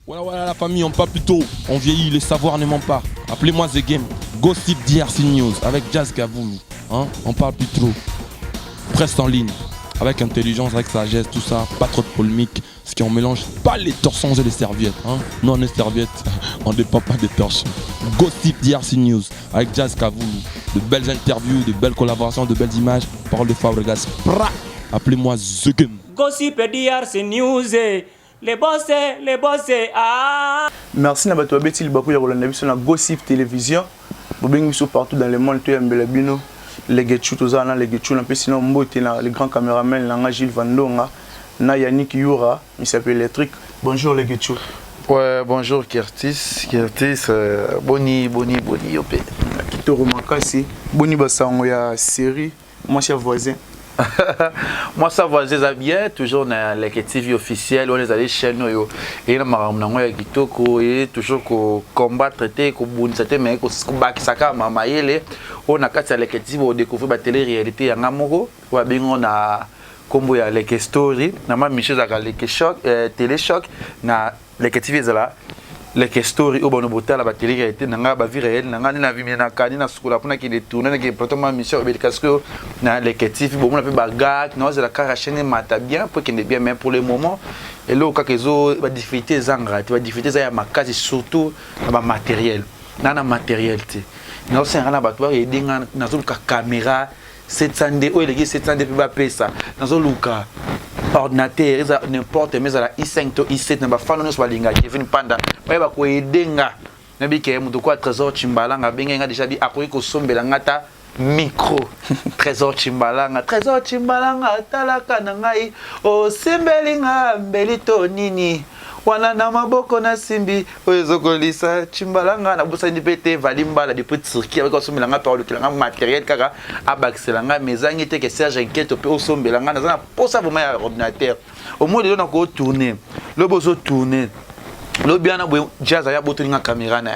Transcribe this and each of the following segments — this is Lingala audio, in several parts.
Voilà la famille, on parle plus tôt. On vieillit, le savoir ne ment pas. Appelez-moi The Game. Gossip DRC News avec Jazz Gavoulou. Hein? On parle plus trop. Presse en ligne. Avec intelligence, avec sagesse, tout ça. Pas trop de polémique. Ce qui on mélange pas les torsons et les serviettes. Hein? Non, les serviettes, on ne dépend pas des torsons. Gossip DRC News avec Jazz Gavoulou. De belles interviews, de belles collaborations, de belles images. Parole de Fabregas. Appelez-moi The Game. Gossip DRC News. Les boss, ah. Merci à Bato Betty Bakou Yarola sur la Gossip Télévision. Bobeng Misso partout dans le monde, tu es Mbelabino, les Getchou, tous les Getchou, un peu sinon Mbote, les grands caméramans, Langa Gilles Vandonga, na Yannick Yura, il s'appelle Electric. Bonjour les Getchou. Ouais, bonjour Curtis, Boni, Yopé. Kitoro Makasi, Boni Bassango ya série, moi je suis voisin. Moi ça va bien toujours dans les TV officiels on les allait chaîne yo et na maramna ya kitoko et toujours ko combattre traiter ko bunisa te mais ko bakisaka mama yele on a kati ya les TV on découvrir ba télé réalité ya ngamoko wa bingo na kombo ya les story na ma miche za les choc télé choc na les TV là les story au bon botal la télé réalité nanga ba vie réelle nanga na vie na kani na sukula pona ki détourner na ki protoma mission obédication na les TV bon on appelle bagak na la car chaîne mata bien pour qu'il est bien mais pour le moment et là quand ils ba difficulté zanga tu va difficulté za ya makasi surtout na matériel na matériel tu na c'est na ba toi et dinga na zo ka caméra 700D ou les 700D puis ba pesa na zo luka ordinateur n'importe mais à la i5 to i7 na ba fano so balinga Kevin Panda ba ba ko edenga na bi ke muto kwa Trésor Chimbalanga benga déjà bi akoyi ko sombela ngata micro Trésor Chimbalanga talaka na ngai o sembelinga mbelito nini wana na maboko na simbi ozokolisa Chimbalanga na busa ndipete valimbala depuis Turquie avec osombelanga parole kilanga matériel kaka abakselanga mezangi te que Serge inquiète pe osombelanga na posa vraiment ya ordinateur au moins de na ko tourner le bozo tourner lo biana bo Jazz ya botolinga caméra na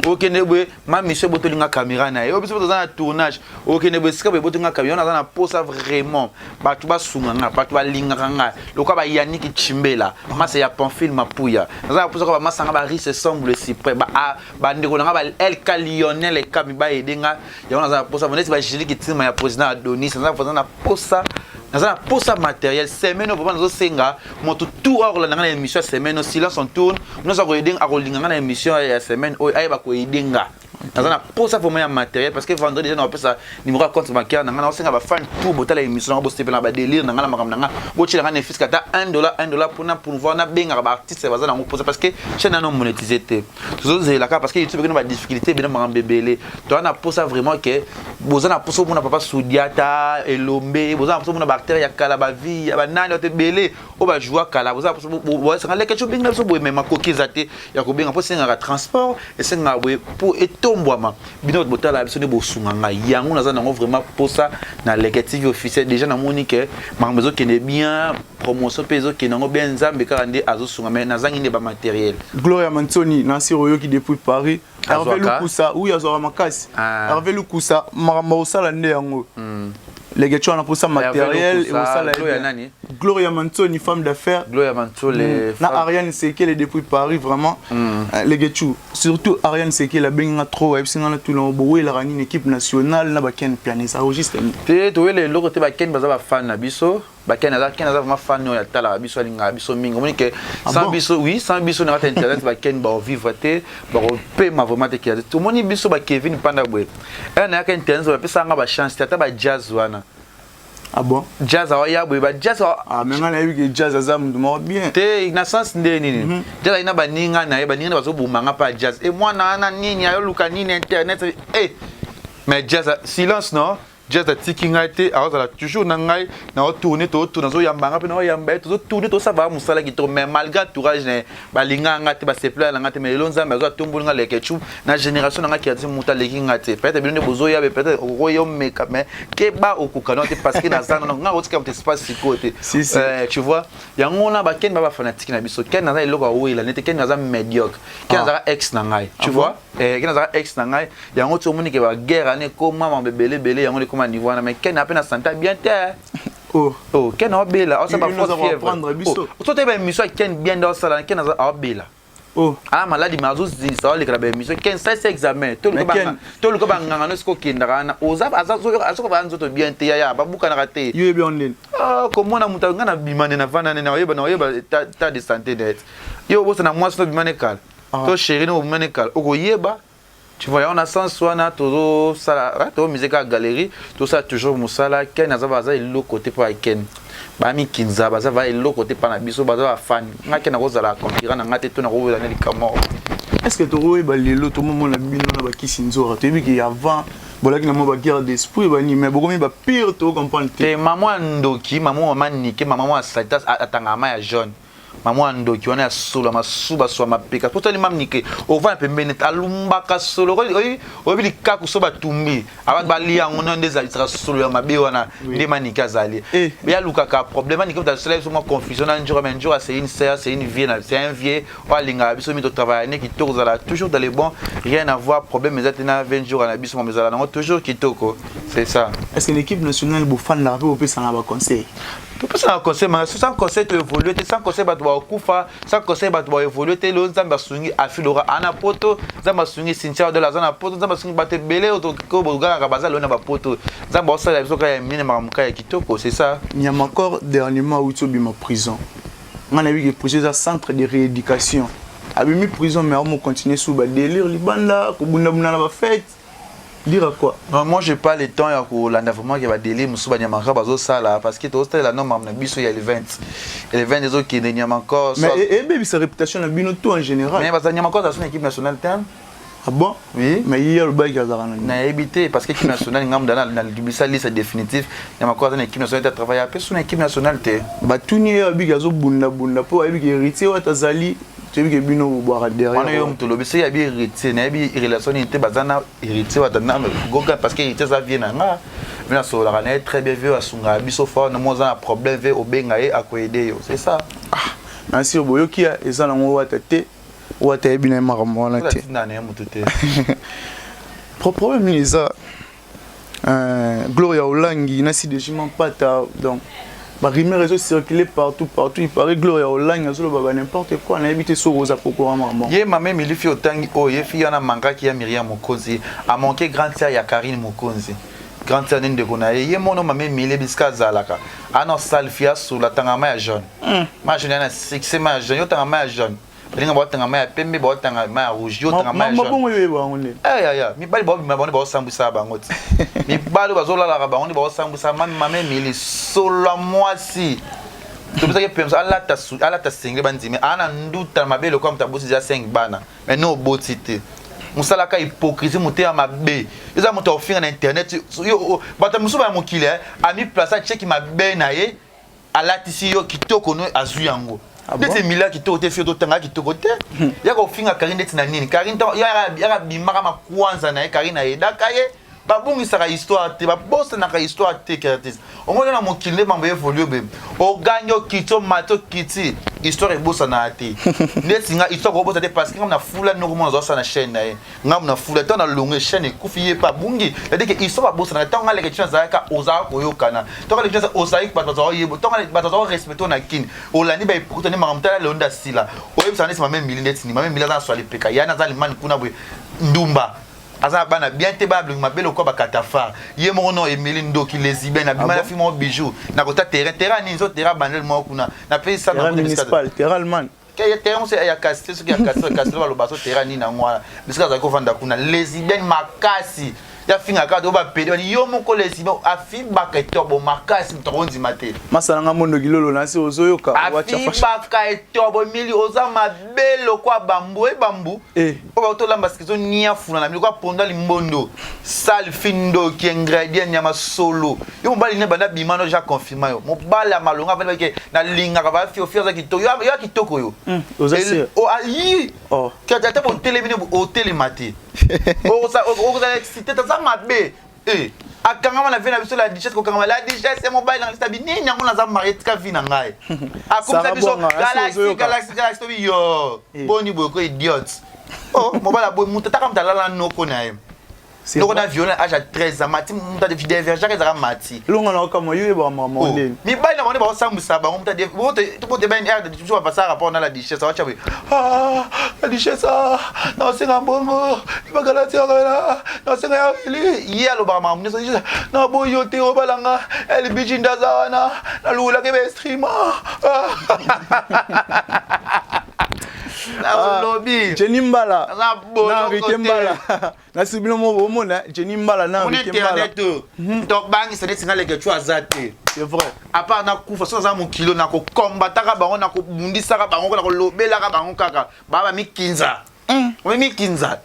okende bo ma mission botolinga caméra na obiso dans tournage okende bo sika bo botolinga caméra na na posa vraiment batu ba sunganga batu ba linganga lokwa ba Yannick Chimbela masa ya Pamphile Mapuya na posa ko ba masanga ba Rice semble si près ba ndeko na ba LK Lionel et Kami ba edenga ya na posa bonesi ba Jésus Kitima ya président Adonis na posa na posa na posa matériel semaine vraiment na senga moto tout hors la na émission semaine silence on tourne nous avons aidé à rouler dans l'émission la semaine où aïe ba ko idinga na pour ça pour moi matériel parce que vendredi déjà on appelle ça numéro compte bancaire na on senga ba fan tout botal émission on bosse na ba délire na makam na bo tshela na fiscal ta $1 pour voir na benga ba artiste baza na poser parce que chaîne na non monétisé te toujours c'est la cas parce que YouTube a des difficultés bien ma bébélé toi na pour ça vraiment que boza na pour ça mon papa Soudiata Elombe boza na pour ça mon bactérie ya kala ba vie ba nani te belé o ba jouer kala boza pour ça les quelque chose bien so bo même coquille zate ya ko benga pour senga transport et senga pour tombwama bino botala biso ne bosunganga yango naza nango vraiment pour ça na l'équipe officielle déjà na moni que mamezo kene bien promotion peso ke nango bien nzambe ka ande azosunga mais nazangi ne ba matériel Gloria Mantoni Nancy Royo qui depuis Paris Hervé Lukusa oui azora makasi Hervé Lukusa makambo osala nde yango les Getchou on a pour ça matériel et osala Gloria Mantoni femme d'affaires Gloria Mantoni na Ariane Seke les depuis Paris vraiment les Getchou surtout Ariane Seke la benga trop et singa tout le bo la rani une équipe nationale na ba ken pianiste ça registre te to le loko te ba ken baza ba fan na biso ba ken aza vraiment fan ya tala biso linga biso mingo moni que sans biso oui sans biso na internet ba ken ba vivre te ba pe ma vraiment te ki tout moni biso ba Kevin Panda boy na ka internet ba pesa nga ba chance ta ba Jazz wana. Ah bon? Jazz ya boy ba Jazz ah mais on a vu que Jazz azam de bien te na sens nini Jazz ina ba ninga na ba ninga ba zo bumanga pa Jazz et moi na nini ayo luka nini internet mais Jazz silence non Jazz a tikingaité alors ça toujours nangai na tourner to zo yambanga pe na yamba to tourner to ça va musala ki to mais malgré tourage ne ba linganga te ba sepla ngate mais lonza mais zo tombulanga le ketchup na génération nga ki ati muta lekinga te peut-être bino bozo ya peut-être royo meka mais ke ba okukana te parce que na zana nga otika te espace si côté tu vois ya ngona ba ken ba fanatique na biso ken na eloko oyi la nete ken na za médiocre ken na ex na ngai tu vois ken na ex na ngai ya ngoto moni ke ba guerre ne ko mama bebele bele ya ngone niveau mais ken a peine santé bien terre ken a bela on ça va prendre biso toi tu es mission ken bien dans ça ken a bela Oh. Ah maladi mazo ça va les graber mission 15 ça c'est examen tout le ko banganga no sko kindara na oza azo ba nzoto bien te ya ba buka na raté Yo bien online. ah comment na muta ngana bimane na vana na yeba ta de santé net yo bossa na moi so bimane kal to chéri no bimane kal oko yeba tu vois on a sens soit na todo sala to musique à galerie tout ça toujours musala ken azabaza le côté pour ken bami kinza baza va elo côté pana biso baza ba fan ngake na kozala concurrent na ngate to na ko na likamo. Est-ce que tu vois ba lelo to moment na bino na ba kisinzora to bi ki avant bolaki na mo ba guerre d'esprit ba ni mais bokomi ba pire to comprendre te maman ndoki maman manike maman salita atanga ma ya jaune maman ndoki wana ya solo masuba so mapeka potali mamnike ova pembeni alumba ka solo obi likaku so batumbi aba bali yango no ndeza litra solo ya mabe wana nde manike azali ya lukaka problème ni comme dans cela so mo confusion na njura mais njura c'est une sœur c'est une vie c'est un vieux wa linga biso mi to travailler qui to zala toujours dans les bons rien à voir problème mais atena 20 jours na biso mo zala toujours kitoko c'est ça. Est-ce que l'équipe nationale bo fan la pe ça na ba conseil tu peux ça conseil mais sans conseil tu évoluer sans conseil ba to kufa sans conseil ba to évoluer te lo nzamba sungi afilora ana poto nzamba sungi sintia de la zone poto nzamba sungi ba te belé to ko boga ka baza lo na ba poto nzamba osala biso ka ya mine mamuka ya kitoko c'est ça. Il y a encore dernièrement où tu bima prison on a vu que prison un centre de rééducation abimi prison mais on continue sous ba délire libanda ko bunda bunda na ba fête. Dire quoi? Non, moi j'ai pas le temps ya ko landa vraiment que va délire musuba nyamaka bazo sala parce que to hostel la norme na biso ya le 20 et le 20 des autres qui n'y a encore mais et baby sa réputation na bino tout en général mais bazanya encore dans son équipe nationale terme. Ah bon? Oui. Mais hier le bail Kazara na évité parce que l'équipe nationale ngam dans la liste définitive il y a encore une équipe nationale qui travaille après son équipe nationale té ba tuni abi gazo bunda po abi héritier wa tazali tu veux que bino boire derrière. On a eu un tolo bisi ya bi héritier na bi relation inte bazana héritier wa tana goga parce que héritier ça vient na mais so la rana très bien vu asunga biso fort na mo za problème ve obenga e akoede yo c'est ça. Ah merci boyoki eza na ngo wa tate wa ta bina makambo wana te. Problème ni ça Gloria Olangi na si dégiment pas ta donc ba rumeur réseau circuler partout il paraît Gloria Olangi azolo baba n'importe quoi na habité sur rosa pokora maman ye mama mi lifi otangi o ye fi yana manga ki ya Myriam Mokonzi a manqué grande sœur ya Karine Mokonzi grande sœur nde kona ye mono mama mi le biska zalaka ana salfia sur la tangama ya jaune ma jaune na succès ma jaune yo tangama ya jaune linga ba tangama ya pembe ba tangama ya rouge yo tangama ya jaune mama bongo ye ba ngone ya mi bali ba mabone ba sambisa ba ngoti mi bali ba zola la ba ngoni ba sambisa mama mi li solo mwasi to bisa ke pemso ala ta single bandimi ana nduta mabele kwa mtabusi ya 5 bana mais no botité musala ka hypocrisie muté ya mabe eza muto ofinga na internet yo bata musuba ya mokile ami place a check mabe na ye ala tisi yo kitoko no azu yango ndetse mila kitoko te fio to tanga kitoko te ya ko finga Karine tina nini Karine ya bimaka makwanza na ye Karine na edaka ye babungi saka histoire te babosa na ka histoire te kertis omona na mokile mambo évoluer be o ganyo kito mato kiti histoire ebosa na te ndeti nga histoire ko bosa te parce que ngam na fula no ko zo na chaîne na ye ngam na fula to na longue chaîne kufiye pa bungi c'est que histoire bosa na tonga le question za ka oza ko yokana tonga le question oza ik batazo yebo tonga batazo respecto na kin olani ba ipukutani makamtala londa sila o yebisa nesi mame mili ndeti ni mame mili za swali peka yana za limani kuna bwe ndumba aza bana bien te bablu mabelo ko bakatafa ye mono Emily Ndoki les iben na bima fi mo bijou na kota terrain ni zo terrain bandel mo kuna na pe ça na municipal terrain man ke terrain c'est ya castel ce qui ya castel ba lo baso terrain ni na ngwa bisika za ko vanda kuna les iben makasi ya finga ka do ba pedi ni yo moko les iben afi baketobo makasi mtonzi mate masala nga mondo gilolo na si ozoyoka wacha afi baketobo mili oza mabelo kwa bambu e bambu o ba to lamba skizo nia funa na mili kwa ponda limbondo sal findo ki ingredient nyama solo yo mbali ne banda bimano ja confirma yo mobala malonga vele ke na linga ka ba fi ofia kitoko yo kitoko yo ozasi o ayi o ka ta bon télémine au télématé o ça excité ta mabe akangama na vena biso la dichesse ko kangama la dichesse et mobile na stabi ni nyango na za mariette ka vina ngai akomsa biso galaxy to bi yo boni boy ko idiot oh mobile boy mutata kam talala noko na ye Donc on a violé à l'âge de 13 ans. Mati, on a des divergences qui sont mati. L'on a encore moi, il va m'amener. Mais bah il a on ça moussa, on t'a dit, bon, tu peux te bien air de toujours passer rapport à la richesse. Ça va tu ah, la richesse ah, non c'est un bongo, il va galater là, non c'est un il y a le bar maman, non bon yo te au balanga, elle bijinda zawana, la lula que be streamer. La lobby. Jenny Mbala. Na bon. Na Ricky Mbala. Na sibilo mo mona Jenny Mbala na Ricky Mbala. Donc bang c'est des signaux que tu as zaté. C'est vrai. À part na kufa so za mon kilo na ko combattre ka bango na ko bundisa ka bango na ko lobela ka bango kaka. Baba mi kinza. Oui mi kinza.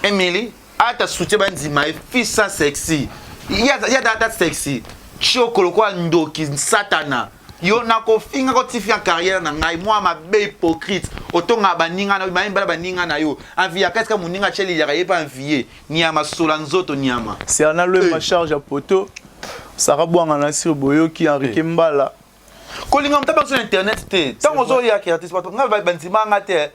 Emily, ata soutien banzima fils ça sexy. Il y a data sexy. Chokolo kwa ndoki satana. Yo na ko finga ko tifia carrière na ngai moi ma be hypocrite otonga baninga na baninga na yo envia qu'est-ce que moninga cheli ya pas envier ni ama sola nzoto nyama c'est un alloué ma charge à poto Sarah Bouanga na sur boyo qui Henri Mbala kolinga mtaba sur internet te tango zo ya ki artiste pato nga banzima ngate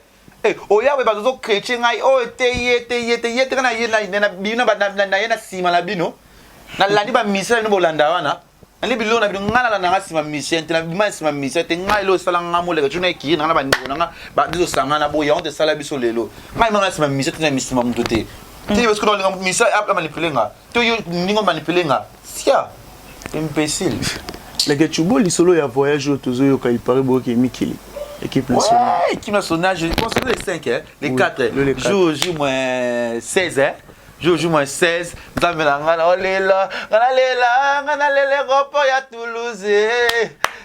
oya we bazo chrétien ngai o te kana yena bino na yena sima la bino na landi ba misela no bolanda wana ali bilo na ngala na ngasima mission na bima sima mission te ngai lo sala ngamo le tuna ki na ba ndiko na ba dizo sanga na boya on te sala biso lelo ngai manga sima mission te na misima mtote te parce que dans le mission app la manipuler nga to yo ningo manipuler nga sia imbécile le getubo li solo ya voyage tozo yo ka il paraît bo ki mikili équipe nationale équipe nationale je pense que les 5 hein les 4 jour moins 16 hein jour moins 16 nzambe ngana olela ngana lele ropo ya Toulouse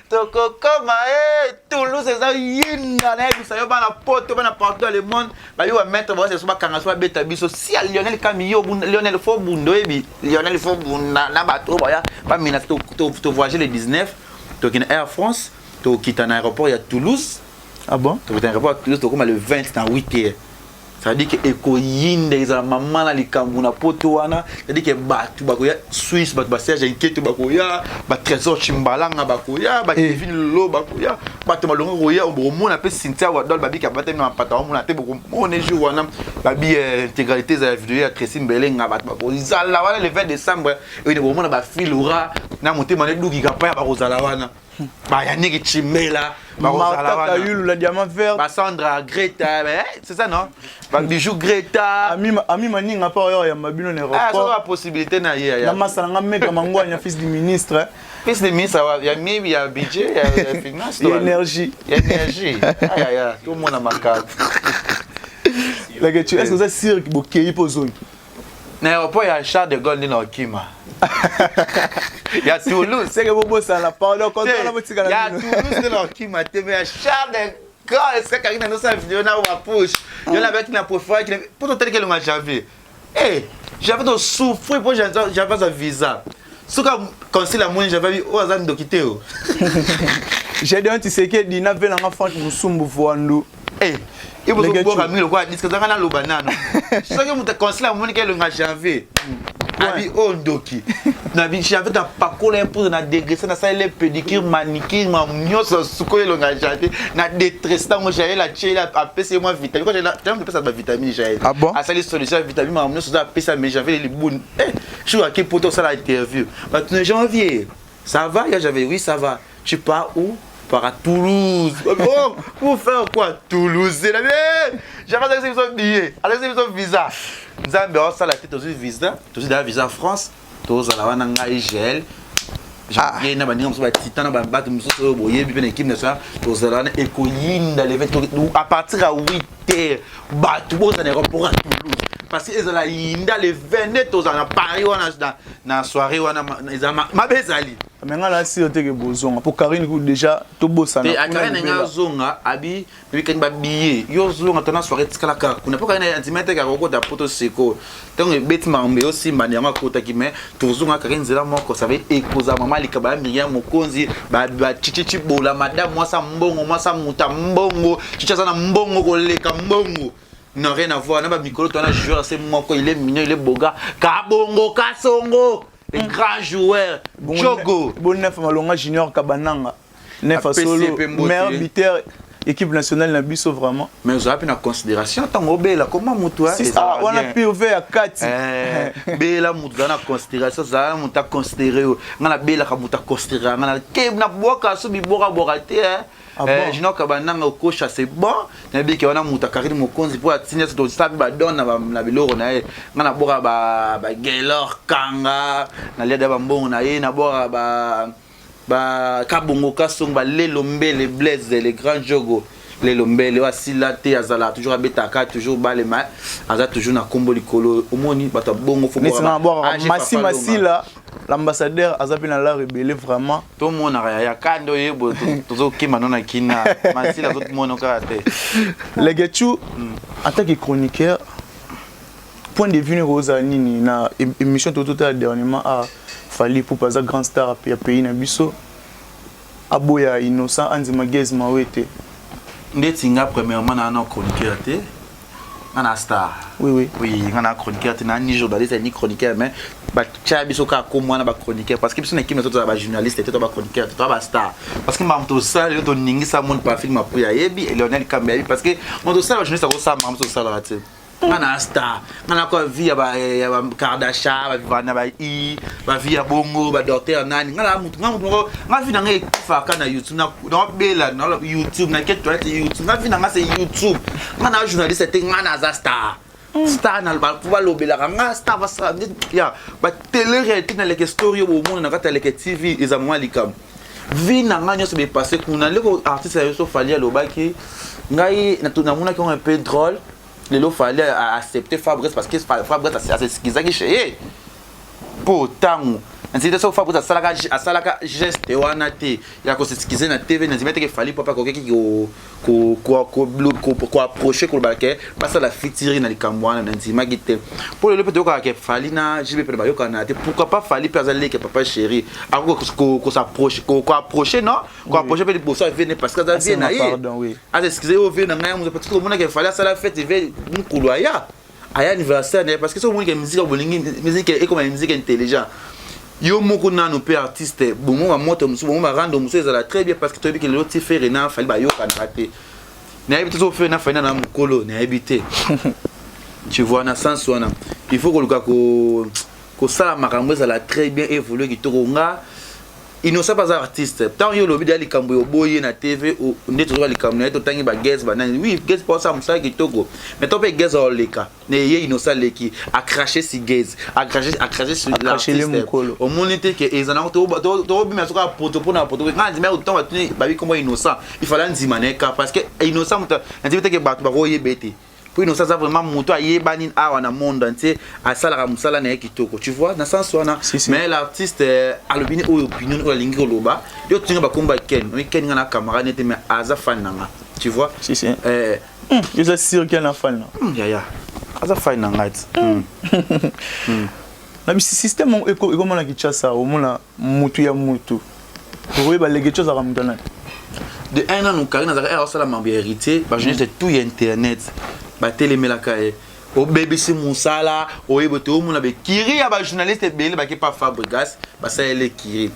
toko koma Toulouse za yinda na bisa yo bana poto bana partout dans le monde ba yo mettre ba so ba kanga so beta biso si Lionel Camillo Lionel fo bundo ebi Lionel fo bunda na bato ba ya ba mina to voyager le 19 to kin Air France to quitter un aéroport ya Toulouse. Ah bon? Tu vas à Toulouse, tu le 20 dans 8 heures. Ça veut dire que Ekoyinde, ils ont maman na likambuna potoana, ça veut dire que batu bakoya Suisse, batu Serge Inketo bakoya, batu Trésor Chimbalanga bakoya, batu Kevin Lo bakoya, batu Malongo roya, on mona pe Cynthia Wadol babi ka batu na patao mona te boko mona jour wana babi intégralité za vidéo ya Christine Belenga batu bako. Izala wana le 20 décembre, et de mona ba filura na monter mané duki ka pa ya bakozala wana. Bah Yannick Chimela, Martha Kayulu, la diamant vert. Bah Sandra, Greta, c'est ça non? Bah bijou Greta. Ami Maninga pas ya mabino ne Ah, ça la possibilité na ya. Na masanga meka mangwanya fils du ministre. Fils du ministre, il y a mieux, il y a budget, il y a finance, il y a énergie. Il y a énergie. Ah tout le monde a ma carte. La que tu est-ce que ça cirque bokei po zone? Na aéroport il y a Charles de Gaulle dans Kima. Il y a Toulouse, c'est que bobo ça la parole quand on a botika il y a Toulouse dans Kima, mais Charles de Gaulle, est-ce que Karine dans sa vidéo na wa push. Il y en avait qui n'a pas fait pour tel que l'on j'avais. J'avais de souffrir pour j'avais un visa. Ce quand c'est la moine j'avais vu au hasard de quitter. J'ai dit tu sais que dina vela nga France musumbu voando. Il faut que vous avez le quoi disque dans le banane. Ce que vous te conseille la moine que l'on a j'avais. Abi ondoki. Nabi j'avais ta parcours pour na dégraisser na ça les pédicure manicure mamnyo so suko le ngajate na détresse tango j'ai la tché la apc moi vitamine quand j'ai la tellement de ça ma vitamine j'ai. Ah bon? À ça les solutions vitamine mamnyo so apc mais j'avais les bonnes. Je suis à qui pour ça la interview. Maintenant janvier. Ça va? J'avais oui, ça va. Tu pars où? Par à Toulouse. Oh, pour faire quoi? Toulouse, c'est la bien. J'avais accès son billet, accès son visa. Nous avons ça la tête aux visa, tous des visa France, tous à la wananga IGL. J'ai na bani on titan na ba muso so boye bi équipe nationale, tous à la Ekoyinde les à partir à 8h, ba tout bon dans l'aéroport à Toulouse. Parce qu'ils ont la Inda les 22 tous à Paris na soirée wana ils ont ma bezali. Mais là si on te que besoin pour Karine vous déjà to bossa na. Et Karine nga zonga abi bi kan ba billet yo zonga tona soirée tikala ka kuna pas Karine intimate ka ko da poto seko donc bêtement mais aussi maniama kota ki mais to zonga Karine zela moko ça veut ekoza mama likaba Miriam Mokonzi ba chichichi bola madame moi sa mbongo moi sa muta mbongo chicha sana mbongo ko leka mbongo n'a rien à voir na ba mikolo tona joueur c'est moko il est mignon il est boga kabongo kasongo les grands joueurs Jogo bon neuf malonga junior kabananga neuf solo meilleur buteur équipe nationale na biso vraiment. Mais vous avez une considération tant obéla comment mutua c'est ça on a pu ouvrir à 4 bela mutua na considération ça muta considérer ngana bela ka muta considérer ngana ke na boka so bi boka borate je n'ai pas de coach c'est bon na bi ke wana muta karine mokonzi pour atiner to sabi ba don na biloro na ye ngana boka ba Gaylor Kanga na leda ba mbongo na ye na boka ba kabongo kasong ba lelombele blaze les grands jogo lelombele wasila te azala toujours abetaka toujours ba les ma aza toujours na kombo likolo omoni bato bongo fo boka masila l'ambassadeur azapi na la rebelle vraiment tout monde ya kando yebo tozo kima nona kina masila tout monde okate les Getchou en tant que chroniqueur point de vue Rosa nini na émission tout dernièrement a Fally pour pas grand star ya pays na biso aboya innocent anzima gez mawete ndetinga premièrement na chroniqueur te ana star oui ngana chroniqueur te na ni journaliste ni chroniqueur mais ba tcha biso ka ko mwana ba chroniqueur parce que biso na équipe na ba journaliste te ba chroniqueur te ba star parce que mamto ça le to ningisa monde pas film pour ya yebi et Lionel Kambi parce que mon ça journaliste ko ça mamto ça la te ngana star ngana ko via ba Kardashian ba vivana ba ba via bongo ba docteur nani ngana mutu ngavi na ngai fa kana YouTube na bela na YouTube na keto YouTube ngavi na ngase YouTube ngana journaliste te ngana za star star na ba pour lobela ngana star va sa ya ba télé réalité na les story au monde na kata les TV ezamwa likam vi na ngana se be passer kuna leko artiste yo so Fally lobaki ngai na tunamuna ki on un peu drôle il fallait accepter Fabrice parce que Fabrice c'est ce qu'ils ont chez pourtant c'est ça Fabrice a salaka geste wana te ya ko ce qu'ils na TV na zimete que Fally papa ko keki ko approcher ko balke parce la fitiri na likambwana na nzima gite pour le peut que Fally na jibe pe ba yo kana te pourquoi pas Fally per azali que papa chéri ko s'approcher ko approcher non ko approcher pe pour ça venir parce que ça vient na pardon oui ah excusez vous venir na ngai parce que le monde que Fally ça la fête il mukulu aya anniversaire parce que ça monde que musique est comme une musique intelligente yo moko nanu pe artiste bongo moto musu bongo rando musu ezala très bien parce que tu dis que l'autre fait Renan Fally ba yo kana te na ebité zo fait na fina na mukolo na ebité tu vois na sens wana il faut que le gars ko sala makambo ezala très bien évoluer kitoko nga innocent pas artiste tant yo lobi dali kambo yo boye na TV ou ndeto zo likambo na to tangi ba guest ba nani oui guest pour ça musa kitoko mais to pe guest au leka ne ye innocent leki a cracher si guest a cracher sur l'artiste au monde était que ezana to bi masoka poto pona poto nga ndima autant ba tuni ba bi comme innocent il fallait ndima neka parce que innocent muta ndimete que ba ko yebete pour innocent ça vraiment moto ayebani awa na monde entier a sala musala na kitoko tu vois na sens wana mais l'artiste alobini o opinion o lingi loba yo tinga ba komba ken ngana camarade nete mais aza fan nanga tu vois je suis sûr qu'il y a un fan ya aza fan nanga na bi système comment la kichasa o mona mutu ya mutu pour ba lege chose à mutana de un an nous carina za era sala mambe hérité ba jeunesse tout internet ba télémelaka au BBC Moussala au ebote au mona be kiri ya ba journaliste bele ba ke pa Fabregas ba sa ele kiri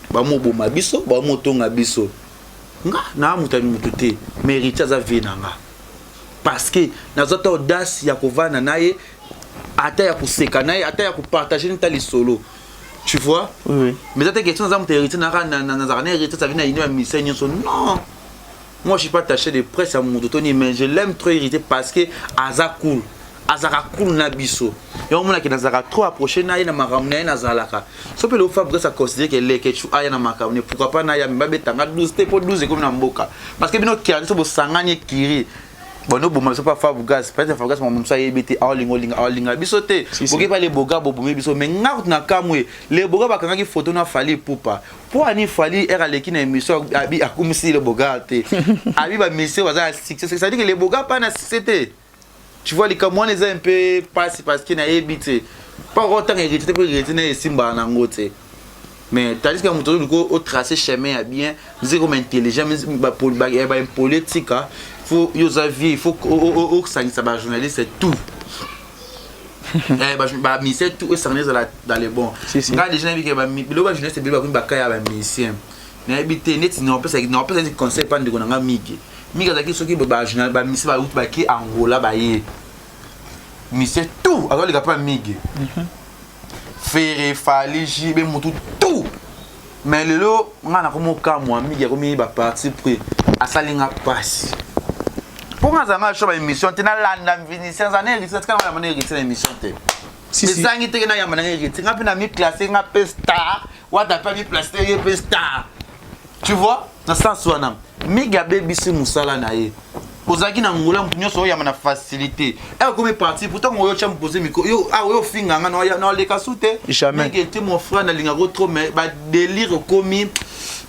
ba mo boma biso ba mo tonga biso nga na mutani mututé mérite za vinanga parce que na zota audace ya kovana naye ata ya kuseka naye ata ya kupartager ntali solo tu vois oui mais cette question ça me hérité na hérité ça vient à une mission non. Moi, je ne suis pas attaché de presse à mon Tony, mais je l'aime trop irrité parce que Aza cool. Azara cool na biso. Et on m'a dit que Azara trop approché na yena maramna na zalaka. So pe le Fabrice a considéré que les kechu aya na makamne pourquoi pas na ya mbabe tanga 12 te po 12 comme na mboka. Parce que bino kiari so bo sanganye kiri. Bono bo ma so pas Fabregas, peut-être Fabregas mon ça yebete all biso te. Boke pas les boga bo biso mais ngat na kamwe. Les boga ba kanga ki photo na Fally poupa. Pour ani Fally era leki na émission abi akumisi le boga te. Abi ba mission waza succès, ça dit que les boga pas na succès. Tu vois les kamwa les un peu passe parce qu'il na yebite. Pas autant hérité pour hérité na simba na ngote. Mais tandis que mon tour au tracé chemin à bien, c'est comme intelligent mais pour politique faut il faut que ça va journaliste c'est tout. Bah c'est tout et ça dans les bons. Quand les gens disent que bah journaliste c'est bien bah musicien. na habité net non pas un conseil pas de konanga migi azaki soki ba journal ba misi ba out ba ki Angola ba ye misi tout alors les gars pas migi faire fali jibe mutu tout mais lelo ngana ko moka moi migi ko mi ba parti près asalinga passe pour ngazanga show ba émission tena landa Vinicius ané retraite kana ba mané retraite émission te si zangi te na ya mané retraite ngapi na mi classé ngapi star wata pas mi placer pe star. Tu vois, dans ce sens là, méga baby c'est musala nae. Ozaki na ngola mpunyo so ya mana facilité. Et comme parti pourtant on yo cham poser micro. Yo yo finga nga na le kasute. Jamais. Mais était mon frère na linga trop mais ba délire komi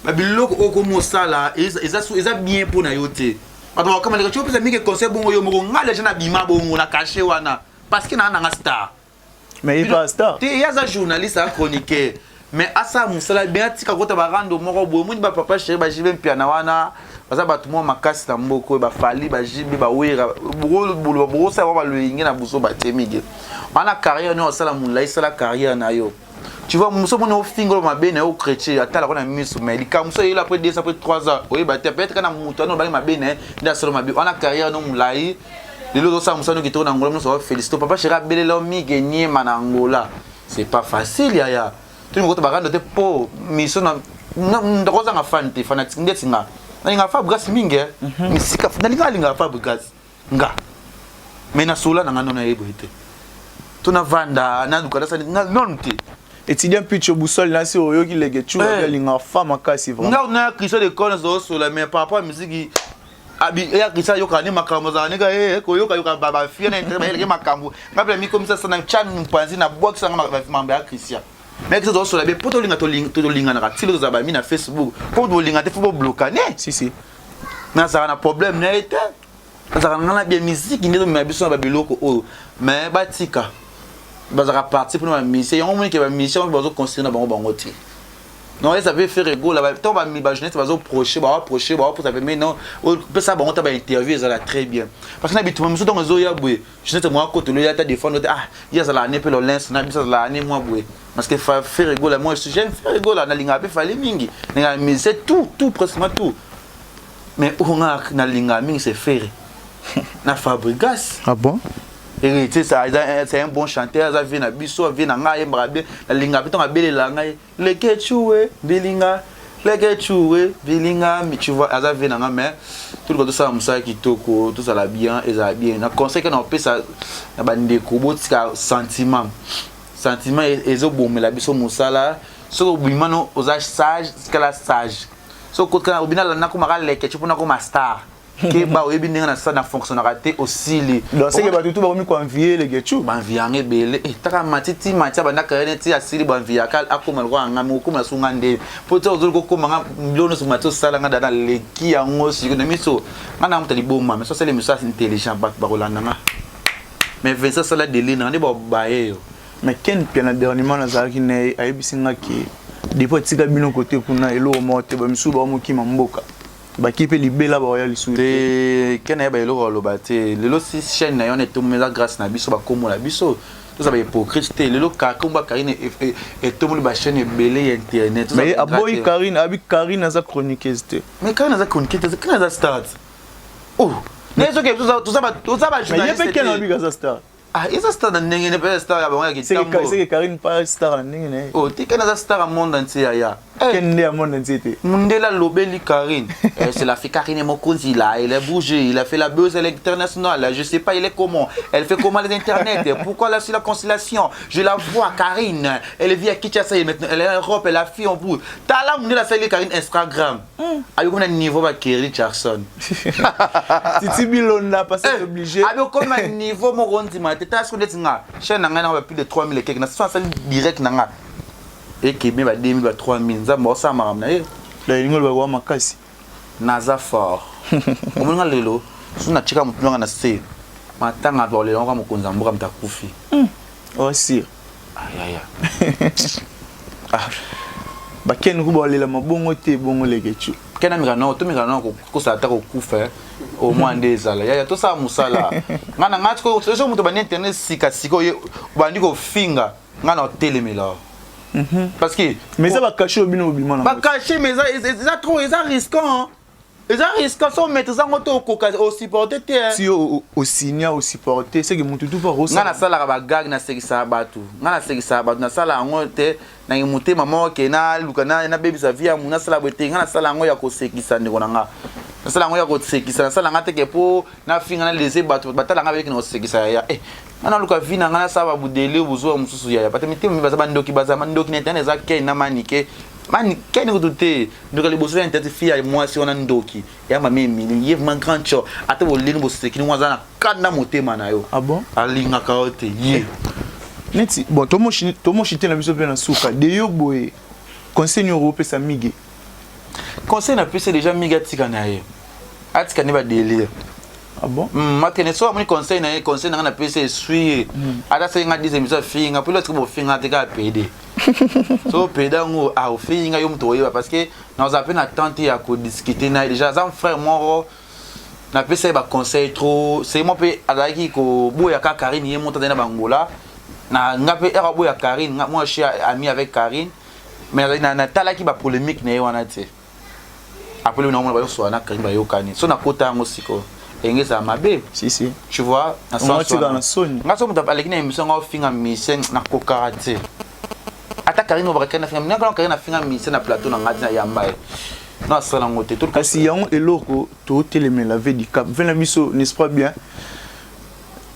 ba biloko okomo sala eza bien pour na yote. Aba kama le tu peux méga conseil bon yo mo ngale jana bima bon na caché wana parce que na nga star. Mais il pas star. Tu es un journaliste un chroniqueur. Mais à ça musala bien tika kota barando moko boy muni ba papa chéri ba jibe mpiana wana baza batu mo makasi na mboko ba fali ba jibe ba wera bolo sa ba lo yinga na buso ba temige ana carrière no sala mulai sala carrière na yo tu vois muso mo no fingolo mabe na o chrétien atala kona misu mais ka muso il après 2 après 3 ans oui ba peut-être kana muto no ba mabe na nda sala mabe ana carrière no mulai lelo do sa muso no kitona Angola no so félicite papa chéri belela mi gagner mana Angola c'est pas facile ya tu me retrouves de po mission na ndoza nga fante fanatique ndeti nga nga Fabregas minge misika na linga Fabregas nga mena sola na ngano na yebo ite tuna vanda na dukala sa non te étudiant pitcho boussole là c'est oyo ki lege tu ya linga fama kasi vraiment nga na Christian de Cones do sola mais par rapport à musique abi ya Christian yo kani makambo za nega ko yo ka baba fia na internet ele makambo ngapela mi comme ça na chan mpanzi na box nga mambe ya Christian. Mais que ça sur la pour to linga na ratilo za ba mi na Facebook pour to linga te faut bloquer si mais ça a un problème na été ça na bien musique ni do ma biso ba biloko o mais batika bazaka parti pour ma mission on moni que ba mission bazo construire na bango ti non ça veut faire ego là to ba mi ba jeunesse bazo procher pour ça mais non peut ça bango ta ba interview ça là très bien parce que na bitu miso donc zo ya boye jeunesse moi côté le ya ta défendre ah ya ça la ne pe le lens na biso la ne moi boye parce que faire ego là moi j'aime faire ego là na linga pe fallait mingi mais c'est tout presque tout mais on a na linga mingi c'est faire na Fabregas ah bon et tu sais c'est un bon chanteur ça vient na biso vient na ngai mbrabe na linga pe tonga belela ngai le ketchoué bilinga mais tu vois ça vient na mais tout le ça musa kitoko tout ça la bien et ça bien na conseil que na pe ça na bande ko botika sentiment ezo bomela biso musala so bimano oza sage skala sage so ko kana obina la nakoma ka leke tu pona ko master ke ba oyebi ndenge na ça na fonctionnera te aussi li donc c'est que ba tout ba mi ko envier les getu ba envier bele taka matiti matia ba nakare ti asili ba envier ka akoma ko ngami ko na sunga nde poto ozo ko koma nga mlono so mato sala nga dana leki ya ngosi ko na miso ngana mutali bomma mais so c'est les messages intelligents ba ko landa nga mais Vincent sala de lina ne ba yo mais ken pena dernièrement na zaki ne ayibisinga ki depuis tika bino côté kuna elo mote ba misu ba mo ki mamboka ba kipe libela ba ya lisu te ken ya ba elo lo ba te lelo si chaîne na yo ne to meza grâce na biso ba komo la biso tout ça ba hypocrite te lelo ka komba Karine et to mo ba chaîne belé internet mais aboy Karine za chroniqueuse te mais Karine za chroniqueuse Karine za start oh mais tout ça ba journaliste mais il y a ken abi za star ah isa star na ndenge ne pe star ya ba ngaki tambo c'est que Karine pas star na ndenge ne oh tika na star à monde entier ya ken ne monde entier te Mundela lobeli Karine c'est la fille Karine Mokonzi là il a bougé il a fait la buzz à l'international je sais pas il est comment elle fait comment les internet pourquoi là sur la conciliation je la vois Karine elle vit à Kinshasa maintenant elle est en Europe elle a fille en bout tala Mundela c'est Karine Instagram ayo comme un niveau ba Kerry Jackson Titi Bilonda parce que obligé ayo comme un niveau mo rondi tata ce que tu nga chaîne na nga plus de 3000 et quelques na ça direct na nga et qui ba 2000 ba 3000 za mo sa maram na ye la ingol ba wa makasi naza fort o monga lelo suna chika mutulanga na se matanga ba lelo ka mokonza mboka mtakufi oh si aya ah ba ken ku ba lela mabongo te bongo lekechu kena mikano to mikano ko sa ta ko kufa au moins des ala ya to sa musala ngana ngati ko so muto ba internet sika siko bandi ko finga ngana telemela parce que mais ça va cacher au bino mobile va cacher mais ça trop ça risquant les risques sont mettre ça au supporter si au signer au supporter c'est que mutu tout va rosser ngana sala ba gag na sekisa batu na sala ngote na imute mama ke na lukana na baby sa via muna sala bote ngana sala ngo ya ko sekisa ndiko nanga na sala ngo ya ko sekisa na sala ngate ke po na finga na lese batu batala nga beki no sekisa ya ngana luka vina ngana saba budele buzo mususu ya patemi mi baza bandoki netane za ke na manike mani kene kutote ndoka liboso ya intensifie ya mwasi wana ndoki ya mame mili ye man grand cho ate bo lini bo sekini mwaza na kana motema na yo ah bon alinga kaote ye neti bon tomo chité na biso pe na suka de yo boye conseil européen sa mige conseil na pese déjà miga tika na ye atika ne ba délire ah bon matene so amoni conseil na pese suye ada se nga dize miso finga puis l'autre bo finga tika pede so pedango a ofinga yo mto yeba parce que nous avons na tante ya ko discuter na déjà zam frère moro na pese ba conseil trop c'est moi pe azaki ko boya ka Karine ye monta na bangola na ngape era boya Karine moi je suis ami avec Karine mais na tala ki ba polémique na wana te après on ba yo so na Karine ba yo kani so na kota ngo siko engeza mabe si tu vois na sens ngaso muta aleki na émission ngo finga mission na kokarate ata Karine obakana finga mina quand Karine finga mission na plateau na ngati na yamba non sala ngote tout kasi yango eloko to teleme la vie du cap vena biso n'est-ce pas bien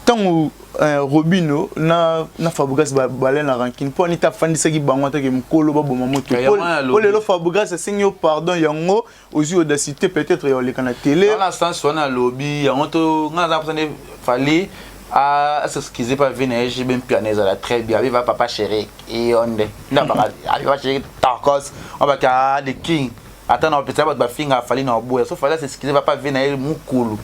tant Robino na Fabregas balé na ranking po ni ta fandisa ki bango ta ke mkolo ba boma moto po lelo Fabregas singyo pardon yango aux yeux d'audacité peut-être yo le kana télé dans la sens on a lobby yango to ngana za fallait à s'excuser pas venir j'ai bien pianez là très bien il va papa chéri et on est là ba va chéri tacos on va ka the king attends on peut pas ba finga fallait na boya so fallait s'excuser va pas venir mukulu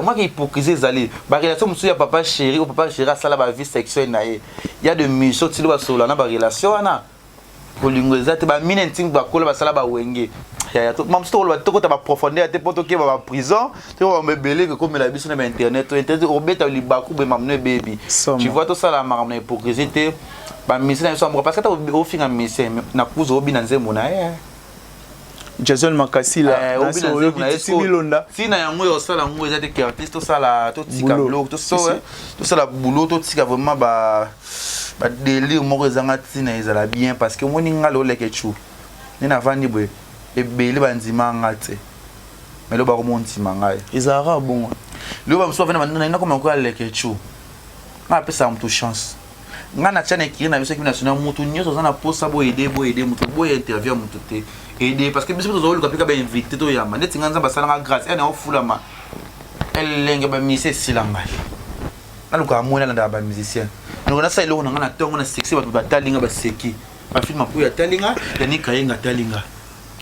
moi qui hypocrisie zali ba relation musu ya papa chéri ou papa chéri sala ba vie sexuelle na ye il y a de mission tilo ba solo na ba relation na kolingo ezate ba mine nting ba kola ba sala ba wenge ya to mam sto ba to ko ta ba profondeur te poto ke ba prison te ba mbele que comme la biso na internet to internet obeta libaku be mamne baby tu vois tout ça la maramna hypocrisie te ba mission na so parce que ta au finga mission na kuzo obi na nzembo na ye Jason Makasi là Londa si na yango yo sala ngo ezate que artiste to sala to tika blog to so to sala boulot to tika vraiment ba délire moko ezanga tina ezala bien parce que moni ngalo leke chu ni na vandi boye ebele banzima ngate mais lo ba ko monti mangaye ezara bon lo ba mso vena na comme ko leke chu nga pesa mtu chance nga na chane ki na biso ki national mutu nyoso zana posa bo aider mutu bo interview mutu te aider parce que biso to zo ka ba invité to yamba neti nganza basala nga grâce ene ofulama elenge ba mise silanga aluka amona na ba musicien nous on a ça iloko na tongo na sexy ba talinga ba seki ba film ko ya talinga ya ni kayenga talinga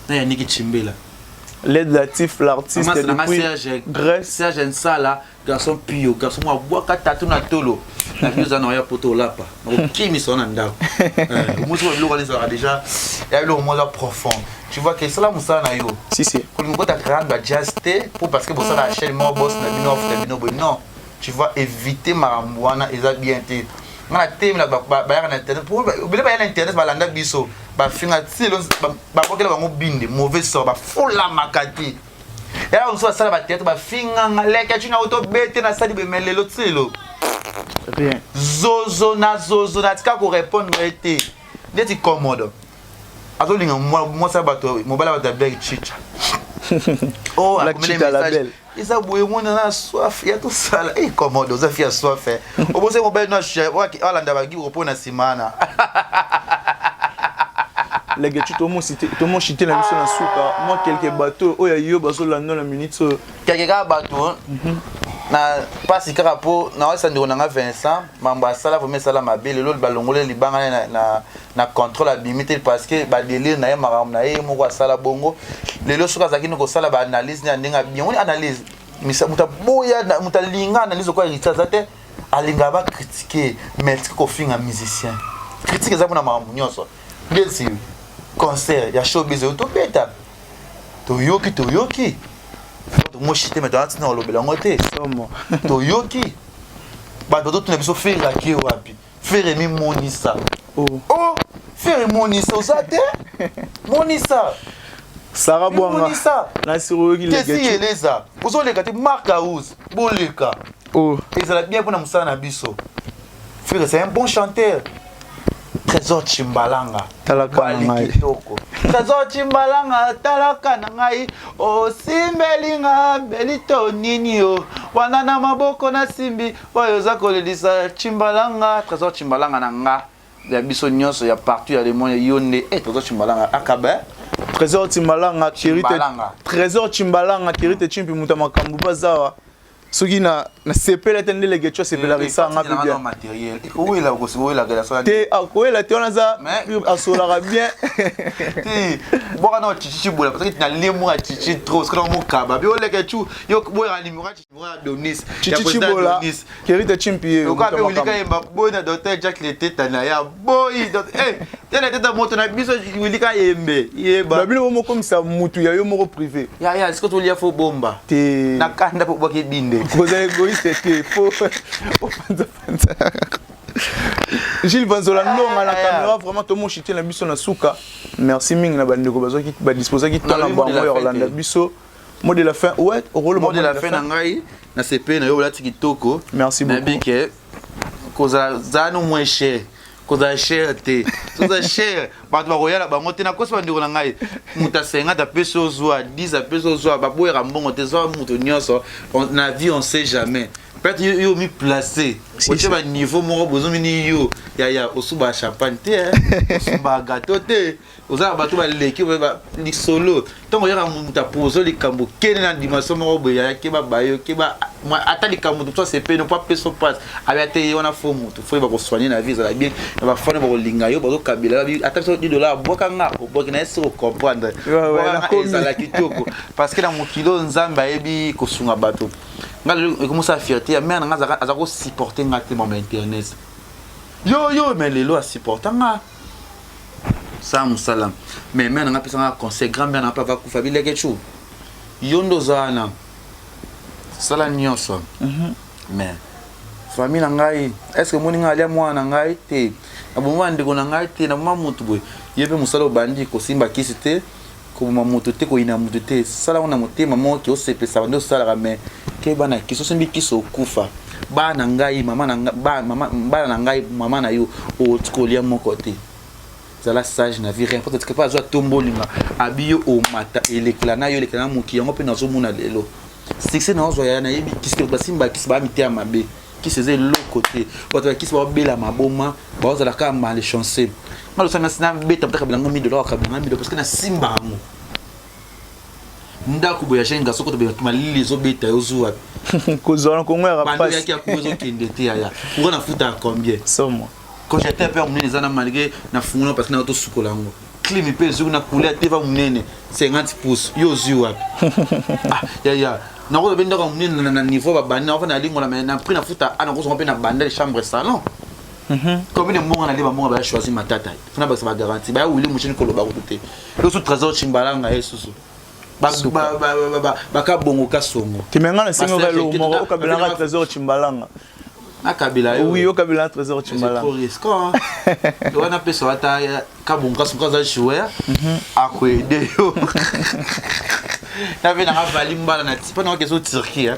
na ya niki chimbela l'aide latif l'artiste depuis Grèce Serge Nsala garçon pio garçon moi bois katatu na tolo na biso na ya poto lapa kimi sona ndako moi je le regarder déjà et le moins profond tu vois que cela musala na yo si pour nous ta grande ba jazz pour parce que pour ça la chaîne mo boss na bino of non tu vas éviter marambouana eza bien te ngana temi na ba ya na internet pour bele ba ya na internet ba landa biso ba finga tilo ba kokela bango binde mauvais sort ba fola makati ya on soit sala ba tête ba finga ngaleka tuna auto bete na sali be melelo tilo rien zozo na tika ko répondre été ndeti commode azolinga moi ça bato mobala ba blague chicha oh la chicha la belle isa boye mona na soif ya to sala commode za fia soif o bose mobile no wala ndaba gi repona simana les gars tout le monde chité la mission na suka moi quelques bateaux oya yo bazo la non la minute quelques bateaux na pasi karapo na wasa ndona nga Vincent mamba sala vome sala mabele lolo balongole libanga na contrôle abimité parce que ba délire na ye maram na ye moko sala bongo lelo soka zakino ko sala ba analyse na ndinga bien on analyse misa muta boya muta linga analyse ko irita zate alinga ba critiquer mais ko finga musicien critique za bona maram nyonso ngezi concert ya showbiz to beta to yoki moi chité mais dans na lobela ngote somo to yoki ba dodo tuna biso faire la ki wapi faire mi monisa oh faire frère monisa osate monisa Sarah Bouanga monisa na siro ki Qu'est-ce qu'il est ça ozoleka te marque house boleka oh ezala bien pour na musala na biso frère c'est un bon chanteur Trésor Chimbalanga Talaka ngai Trésor Chimbalanga talaka ngai osimbelinga belito nini o wana na maboko na simbi oyo za kolelisa Chimbalanga Trésor Chimbalanga nanga ya biso nyonso ya partout ya le monde yonde Trésor Chimbalanga akabe Trésor Chimbalanga kirite Trésor Chimbalanga kirite chimpi muta makambu bazawa soki na sepela tende le gecho sepela risa nga bien matériel où est la gala te akoela te ona za asola bien ti boka na chichi bola parce que na lemo a chichi trop parce que mo kaba bi ole gechu yo boya numéro Donis chichi bola kirite chimpi yo ka pe ulika yemba bona docteur Jack Leteta na ya boy tele teta moto na biso ulika yembe yeba babino mo comme ça mutu ya yo moko privé ya est-ce que tu lia fo bomba te na kanda po boke binde vous êtes égoïste que faut Gilles Vanzola ndonga na caméra vraiment tout mon chité na biso na suka merci ming na bandeko bazoki ba disposer ki tala bango ya Orlando biso mot de la fin ouais rôle mot de la fin na ngai na CP na yo lati kitoko merci beaucoup na bike koza zano moins cher koza cher te koza cher bato ba royala ba ngote na kosa bandeko na ngai muta 50 peso zwa 10 peso zwa ba boyera mbongo te zwa muto nyonso na vie on sait jamais peut-être yo mi placé au cheba niveau moko bozomi ni yo ya osuba champagne te osuba gâteau te oza bato ba leki ba li solo tongo yaka muta pozo li kambo kene na dimension moko boya ke ba bayo ke ba ata li kambo to c'est pe no pas peso passe avec te yona fo mutu fo ba ko soigner na vie za bien ba fone ba ko linga yo ba ko kabila ata so $10 boka nga boka na ese ko comprendre la kitoko parce que na mokilo nzamba ebi ko sunga bato ngal comment ça fierté mais nga za ko supporter ngate mo internet yo mais lelo a supporter nga ça musala mais nga pesa nga conseil grand-mère na pas va ku famille kechu yondo zana sala nyonso mais famille ngai est-ce que moni ngali mwana ngai te abomwa ndeko na ngai te na mama mutu boy yebe musala obandi ko simba kisite ko mama mutu te ko ina mutu te sala ona motema mo ki osepesa bando sala mais ke bana kiso sembi kiso kufa bana ngai mama na bana na ngai mama na yo o tikolia moko te zala sage na vie rien peut-être que pas zo tombolinga abiyo o mata eleklana yo eleklana muki yango pe nazo muna lelo succès na zo ya na yebi kisko basimba kisba miti amabe qui faisait l'autre côté votre qui soit bela maboma ba za la ka mal chanceux malo sana sina beta peut-être bilanga $1000 ka bilanga $1000 parce que na simba mo ndako boya jenga soko to be malili zo beta yo zuwa kozona ko ngwa pas bando yaki akuzo kende te ya pour na futa combien somme quand j'étais peur munene zana malgré na fungono parce que na to sukolango clim pe zo na couleur te va munene 50 pouces yo zuwa ya na ko benda ko munene na niveau ba bana na lingo na na prix na futa ana ko so pe na banda de chambre salon comme les mbonga na liba mbonga ba choisir matata funa ba sa garantie ba wili muchini ko lo ba ko te lo su Trésor Chimbalanga esusu ba ka bongo ka songo timenga na singo ba lo mo o kabelanga Trésor Chimbalanga akabila yo oui o kabila Trésor Chimbalanga c'est risquant on a peso ata ka bongo ka songo za joueur akwede yo na vena ka valimba na tipa na keso Turquie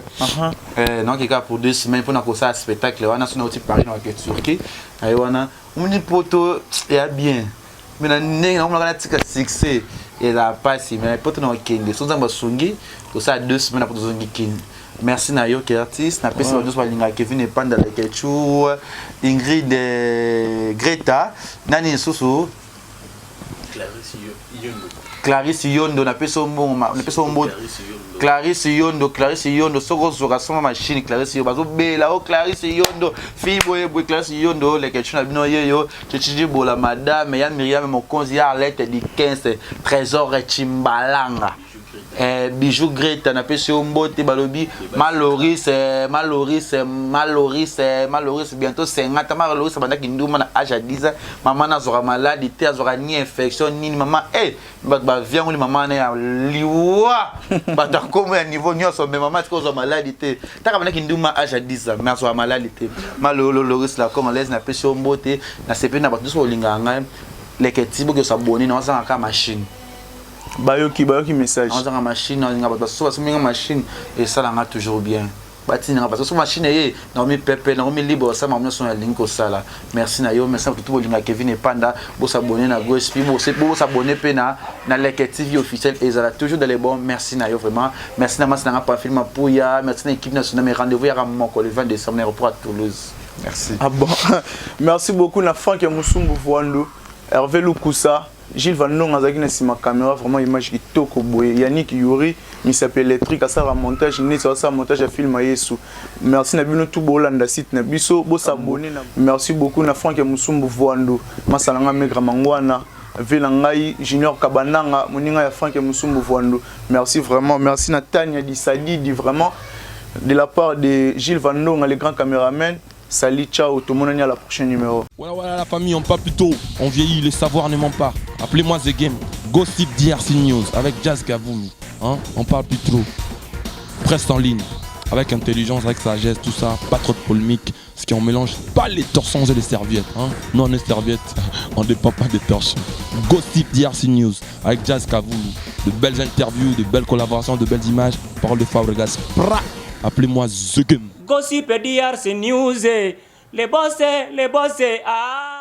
non qui ka pour 2 semaines pour na ko ça spectacle wana sona oti Paris na ke Turquie ay wana muni poto ya bien mais na nenga on na tika succès et la passe mais poto na kende so zamba sungi to ça 2 semaines pour zongi king merci na yo qui artiste na pesa dos balinga Kevin et Panda la Kechu Ingrid Greta nani susu Clarisse Yondo na peso mbongo na peso mbongo Clarisse Yondo soko zoka soma machine Clarisse Yondo bazo bela o Clarisse Yondo fibo e Clarisse Yondo le Kechu na bino yeyo chichiji bola madame ya Myriam Mokonzi ya Arlette di 15 Trésor Chimbalanga Bijou Greta na peso mbote balobi Maloris bientôt 50 Maloris banda kinduma na âge à 10 ans maman na zora maladie te azora ni infection ni maman ba vient ni maman na liwa bata comme un niveau nyonso mais maman ko zora maladie te taka banda kinduma âge à 10 ans mais zora maladie te Maloris la comme l'aise na peso mbote na sepe na bato so linga ngai l'équipe qui s'abonne dans une machine. Bayoki message. Dans une machine, dans une machine, et ça l'a toujours bien. Parce que la machine est libre, ça m'a son link au sala. Merci Nayo, merci à tout le monde Kevin et Panda, pour s'abonner à Gospel, pour s'abonner à l'équipe TV officielle et ça toujours dans les bons. Merci Nayo vraiment. Merci à Masana pas film à Pouya, merci à l'équipe nationale, mais rendez-vous à Ramon le 20 décembre aéroport à Toulouse. Merci. Ah bon. Merci beaucoup na Franck Moussumbu Voando, Hervé Lukusa. Gilles Van Long azaki na sima caméra vraiment image kitoko boye Yannick Yuri mi s'appelle électrique à ça montage ni ça montage à film Yesu. Merci na bino tout bolanda site na biso bo s'abonner na merci beaucoup na Franck Musumbu Voando masalanga megra mangwana Velangai Junior Kabananga moninga ya Franck Musumbu Voando. Merci vraiment, merci na Tania Disadi dit vraiment de la part de Gilles Van Long les grands caméramans. Salut, ciao, tout le monde à la prochaine numéro. Voilà la famille, on parle plus tôt, on vieillit, le savoir ne ment pas. Appelez-moi The Game, Gossip DRC News avec Jazz Gavoulou. Hein? On parle plus trop. Presse en ligne, avec intelligence, avec sagesse, tout ça, pas trop de polémique. Ce qui on mélange pas les torsons et les serviettes. Hein? Nous on est serviettes, on ne dépend pas des torsions. Gossip DRC News avec Jazz Gavoulou. De belles interviews, de belles collaborations, de belles images. Parole de Fabregas. Appelez-moi The Game. Gossip DRC News, les boss, ah.